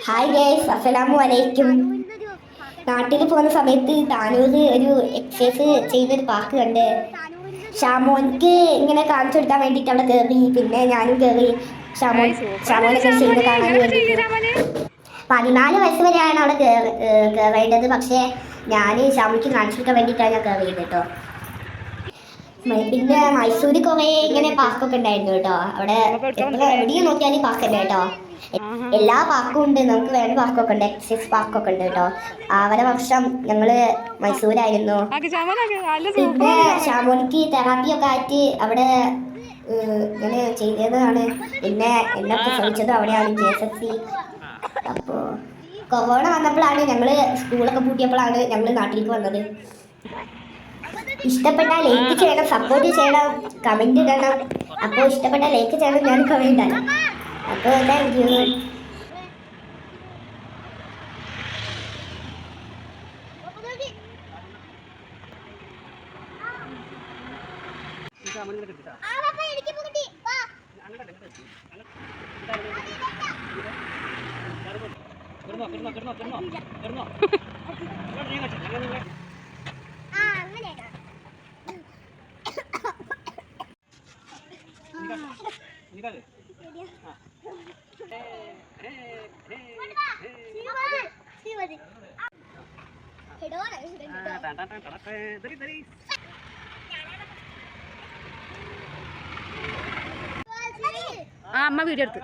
Hi guys, അസ്സലാമു അലൈക്കും. നാട്ടിൽ പോകുന്ന സമയത്ത് താനൂര് ഒരു എക്സസൈസ് ചെയ്യുന്നൊരു പാർക്ക് കണ്ട് ഷാമോൻക്ക് ഇങ്ങനെ കാണിച്ചു കൊടുക്കാൻ വേണ്ടിയിട്ട് അവിടെ കയറി. പിന്നെ ഞാനും കയറി ഷാമോനൊക്കെ ചെയ്യുന്നത് കാണാൻ വേണ്ടിയിട്ട്. 14 വയസ്സ് വരെയാണ് അവിടെ കയറേണ്ടത്. പക്ഷേ ഞാൻ ഷാമോയ്ക്ക് കാണിച്ചു കൊടുക്കാൻ വേണ്ടിയിട്ടാണ് ഞാൻ കയറിയത് കേട്ടോ. പിന്നെ മൈസൂര് കുറേ ഇങ്ങനെ പാർക്കൊക്കെ ഉണ്ടായിരുന്നു കേട്ടോ. അവിടെ എവിടെയും നോക്കിയാലും പാർക്ക് ഉണ്ട് കേട്ടോ. എല്ലാ പാർക്കും ഉണ്ട്, നമുക്ക് വേണ്ട പാർക്കൊക്കെ ഉണ്ട്, എക്സസൈസ് പാർക്കൊക്കെ ഉണ്ട് കേട്ടോ. അവരെ വർഷം ഞങ്ങള് മൈസൂരായിരുന്നു. പിന്നെ ഷാമോനിക്ക് തെറാപ്പിയൊക്കെ ആയിട്ട് അവിടെ ഇങ്ങനെ ചെയ്തതാണ്. പിന്നെ എന്നെ പ്രസവിച്ചതും അവിടെയാണ്, JSS. അപ്പോൾ കൊറോണ വന്നപ്പോഴാണ് ഞങ്ങള് സ്കൂളൊക്കെ പൂട്ടിയപ്പോഴാണ് ഞങ്ങൾ നാട്ടിലേക്ക് വന്നത്. ഇഷ്ടപ്പെട്ടാൽ ലൈക്ക് ചെയ്യണം, സപ്പോർട്ട് ചെയ്യണം, കമന്റ് ഇടണം. അപ്പോൾ ഇഷ്ടപ്പെട്ടാൽ ലൈക്ക് ചെയ്യണം, ഞാൻ കമന്റ് ഇടാം. അപ്പോൾ താങ്ക് യു. അമ്മ വീഡിയോ എടുത്ത്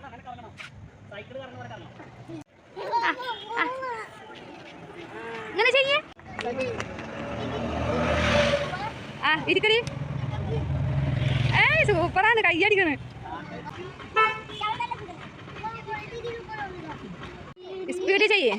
ഇങ്ങനെ ചെയ്യേ. ഇരിക്കടി. സൂപ്പറാണ്, കയ്യടിക്കണ്. സ്പീഡ് ചെയ്യേ.